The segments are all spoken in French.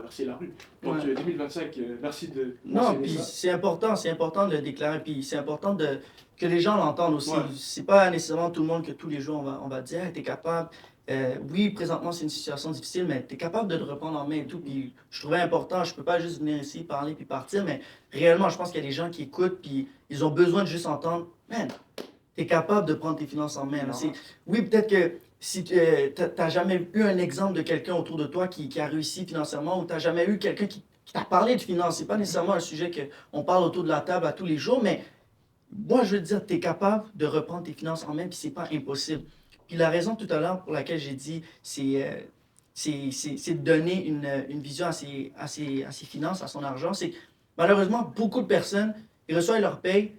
traverser la rue. Donc, Ouais. 2025, merci de Non, mentionner puis ça. c'est important de le déclarer, puis c'est important que les gens l'entendent aussi. Ouais. C'est pas nécessairement tout le monde que tous les jours on va dire, hey, t'es capable. Oui, présentement c'est une situation difficile, mais t'es capable de le reprendre en main et tout. Puis je trouvais important, je peux pas juste venir ici parler puis partir, mais réellement, je pense qu'il y a des gens qui écoutent puis ils ont besoin de juste entendre, man, t'es capable de prendre tes finances en main. Là. Non. Oui, peut-être que si tu n'as jamais eu un exemple de quelqu'un autour de toi qui a réussi financièrement ou tu n'as jamais eu quelqu'un qui t'a parlé de finances, c'est pas nécessairement un sujet qu'on parle autour de la table à tous les jours, mais moi, je veux te dire, tu es capable de reprendre tes finances en main, puis c'est pas impossible. Puis la raison tout à l'heure pour laquelle j'ai dit, c'est de donner une vision à ses finances, à son argent. C'est que malheureusement, beaucoup de personnes, ils reçoivent leur paye,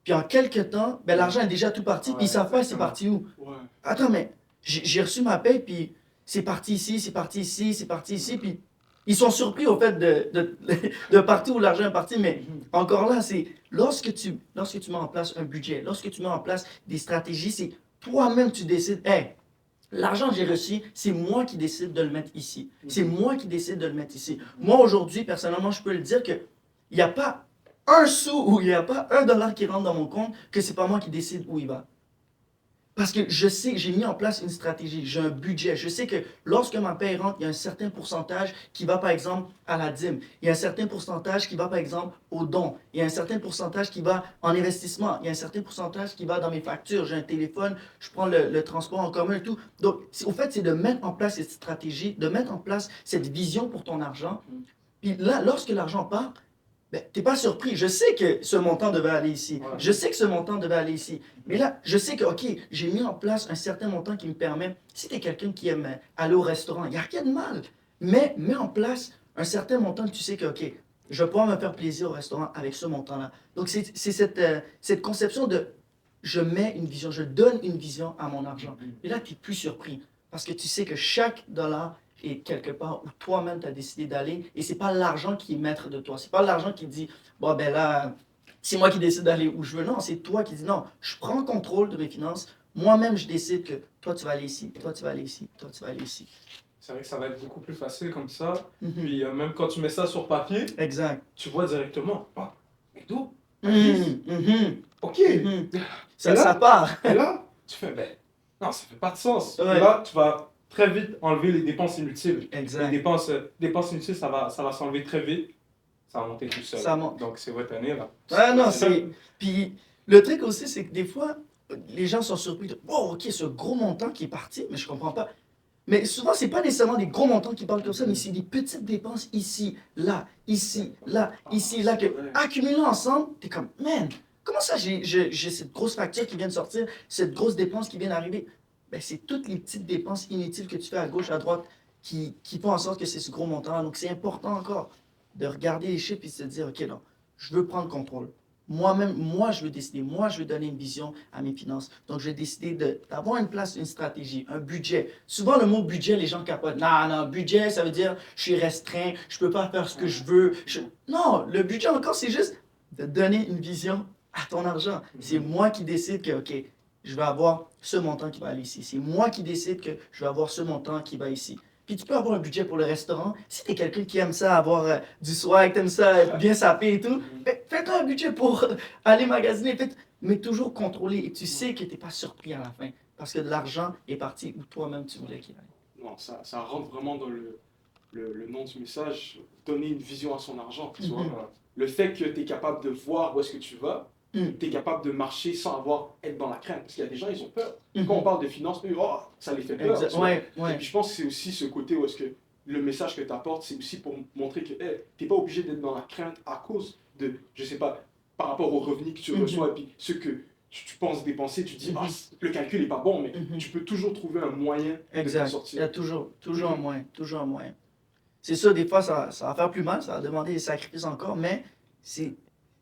puis en quelques temps, ben, l'argent est déjà tout parti, puis ils savent pas c'est parti où. Ouais. Attends, mais j'ai reçu ma paye, puis c'est parti ici, c'est parti ici, c'est parti ici, puis ils sont surpris au fait de partir où l'argent est parti, mais encore là, c'est lorsque tu mets en place un budget, lorsque tu mets en place des stratégies, c'est toi-même tu décides, hey, l'argent que j'ai reçu, c'est moi qui décide de le mettre ici. C'est moi qui décide de le mettre ici. Moi, aujourd'hui, personnellement, je peux le dire que il n'y a pas un sou ou il n'y a pas un dollar qui rentre dans mon compte que c'est pas moi qui décide où il va. Parce que je sais, j'ai mis en place une stratégie, j'ai un budget. Je sais que lorsque ma paie rentre, il y a un certain pourcentage qui va, par exemple, à la dîme. Il y a un certain pourcentage qui va, par exemple, aux dons. Il y a un certain pourcentage qui va en investissement. Il y a un certain pourcentage qui va dans mes factures. J'ai un téléphone, je prends le transport en commun et tout. Donc, au fait, c'est de mettre en place cette stratégie, de mettre en place cette vision pour ton argent. Puis là, lorsque l'argent part, ben, t'es pas surpris. Je sais que ce montant devait aller ici. Ouais. Je sais que ce montant devait aller ici. Mais là, je sais que, OK, j'ai mis en place un certain montant qui me permet, si tu es quelqu'un qui aime aller au restaurant, il n'y a rien de mal. Mais mets en place un certain montant que tu sais que, OK, je vais pouvoir me faire plaisir au restaurant avec ce montant-là. Donc, c'est cette conception de je mets une vision, je donne une vision à mon argent. Et là, tu n'es plus surpris. Parce que tu sais que chaque dollar est quelque part où toi-même tu as décidé d'aller et c'est pas l'argent qui est maître de toi. C'est pas l'argent qui dit, bon ben là, c'est moi qui décide d'aller où je veux. Non, c'est toi qui dis, non, je prends contrôle de mes finances. Moi-même, je décide que toi, tu vas aller ici, toi, tu vas aller ici, toi, tu vas aller ici. C'est vrai que ça va être beaucoup plus facile comme ça. Mhm. Puis même quand tu mets ça sur papier, Exact. tu vois directement. Ah, mais d'où? Mhm, mhm, Ok. mhm. Et là, Ça part. Et là, tu fais, ben, non, ça fait pas de sens. Ouais. Et là, tu vas très vite enlever les dépenses inutiles. Exact. Les dépenses inutiles, ça va s'enlever très vite. Ça va monter tout seul. Ça monte. Donc, c'est votre année, là. Ah non, c'est. Puis le truc aussi, c'est que des fois, les gens sont surpris de oh, ok, ce gros montant qui est parti, mais je comprends pas. Mais souvent, c'est pas nécessairement des gros montants qui parlent comme ça, mais c'est des petites dépenses ici, là, que accumulant ensemble, t'es comme, man, comment ça j'ai cette grosse facture qui vient de sortir, cette grosse dépense qui vient d'arriver? Ben, c'est toutes les petites dépenses inutiles que tu fais à gauche, à droite, qui font en sorte que c'est ce gros montant. Donc, c'est important encore de regarder les chiffres et de se dire, OK, non, je veux prendre contrôle. Moi-même, moi, je veux décider. Moi, je veux donner une vision à mes finances. Donc, je vais décider d'avoir une place, une stratégie, un budget. Souvent, le mot budget, les gens capotent. Non, non, budget, ça veut dire je suis restreint, je peux pas faire ce que je veux. Non, le budget, encore, c'est juste de donner une vision à ton argent. C'est moi qui décide que, OK, je vais avoir ce montant qui va aller ici. C'est moi qui décide que je vais avoir ce montant qui va ici. Puis tu peux avoir un budget pour le restaurant. Si tu es quelqu'un qui aime ça, avoir du swag, t'aimes ça, être bien sapé et tout, ben, fais-toi un budget pour aller magasiner. Mais toujours contrôlé. Et tu sais que tu n'es pas surpris à la fin. Parce que de l'argent est parti où toi-même tu voulais qu'il aille. Non, ça rentre vraiment dans le nom du message. Donner une vision à son argent. Tu vois, le fait que tu es capable de voir où est-ce que tu vas, tu es capable de marcher sans être dans la crainte. Parce qu'il y a des gens, ils ont peur. Quand on parle de finances, oh, ça les fait peur. Ouais. Et puis je pense que c'est aussi ce côté où est-ce que le message que tu apportes, c'est aussi pour montrer que hey, tu n'es pas obligé d'être dans la crainte à cause de, je sais pas, par rapport aux revenus que tu reçois et puis ce que tu penses dépenser, tu dis, ah, le calcul n'est pas bon, mais tu peux toujours trouver un moyen de t'en sortir. Il y a toujours un moyen, toujours un moyen. C'est sûr, des fois, ça va faire plus mal, ça va demander des sacrifices encore, mais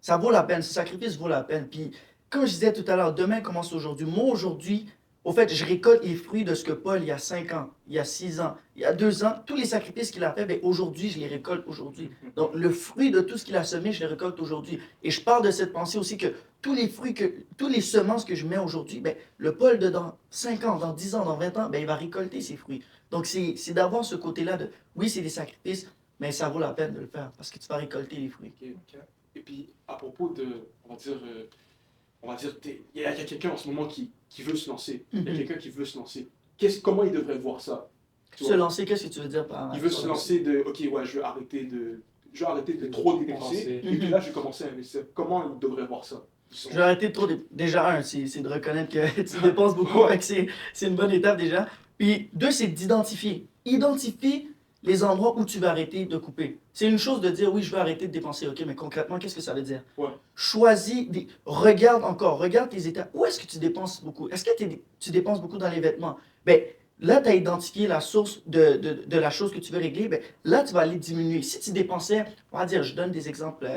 ça vaut la peine, ce sacrifice vaut la peine. Puis, comme je disais tout à l'heure, demain commence aujourd'hui. Moi, aujourd'hui, au fait, je récolte les fruits de ce que Paul, il y a 5 ans, il y a 6 ans, il y a 2 ans, tous les sacrifices qu'il a fait, ben aujourd'hui, je les récolte aujourd'hui. Donc, le fruit de tout ce qu'il a semé, je les récolte aujourd'hui. Et je parle de cette pensée aussi que tous les semences que je mets aujourd'hui, ben, le Paul de dans 5 ans, dans 10 ans, dans 20 ans, ben, il va récolter ses fruits. Donc, c'est d'avoir ce côté-là de, oui, c'est des sacrifices, mais ça vaut la peine de le faire parce que tu vas récolter les fruits. Ok. Et puis, à propos de, on va dire, il y a quelqu'un en ce moment qui veut se lancer. Il y a Mhm. quelqu'un qui veut se lancer. Comment il devrait voir ça? Tu Se vois? lancer, qu'est-ce que tu veux dire par Il veut se lancer de, ok, ouais, je vais arrêter de trop dépenser, et puis là, je vais commencer à investir. Comment il devrait voir ça? Je vais arrêter de trop. Déjà, un, c'est de reconnaître que tu dépenses beaucoup, fait que c'est une bonne étape déjà. Puis, deux, c'est d'identifier. Identifie les endroits où tu vas arrêter de couper. C'est une chose de dire, oui, je vais arrêter de dépenser, ok, mais concrètement, qu'est-ce que ça veut dire? Ouais. Choisis, regarde tes états. Où est-ce que tu dépenses beaucoup? Est-ce que tu dépenses beaucoup dans les vêtements? Ben, là, tu as identifié la source de la chose que tu veux régler. Ben, là, tu vas aller diminuer. Si tu dépensais, on va dire, je donne des exemples,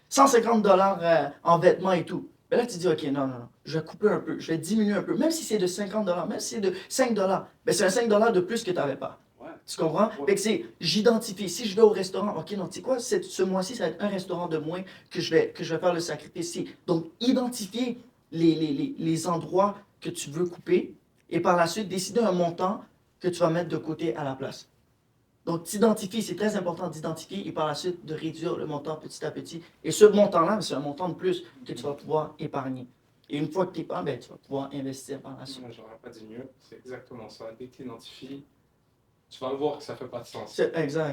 150 dollars en vêtements et tout. Ben là, tu dis, OK, non, non, non, je vais couper un peu, je vais diminuer un peu. Même si c'est de 50 dollars, même si c'est de 5 dollars, ben c'est un 5 dollars de plus que tu n'avais pas. Ouais. Tu comprends? Ouais. Fait que c'est, j'identifie. Si je vais au restaurant, OK, non, tu sais quoi, ce mois-ci, ça va être un restaurant de moins que je vais faire le sacrifice ici. Donc, identifier les endroits que tu veux couper et par la suite, décider un montant que tu vas mettre de côté à la place. Donc, t'identifies, c'est très important d'identifier et par la suite de réduire le montant petit à petit. Et ce montant-là, c'est un montant de plus que tu vas pouvoir épargner. Et une fois que tu épargnes, ben, tu vas pouvoir investir par la suite. Moi, j'aurais pas dit mieux. C'est exactement ça. Dès que tu identifies, tu vas voir que ça fait pas de sens. C'est exact.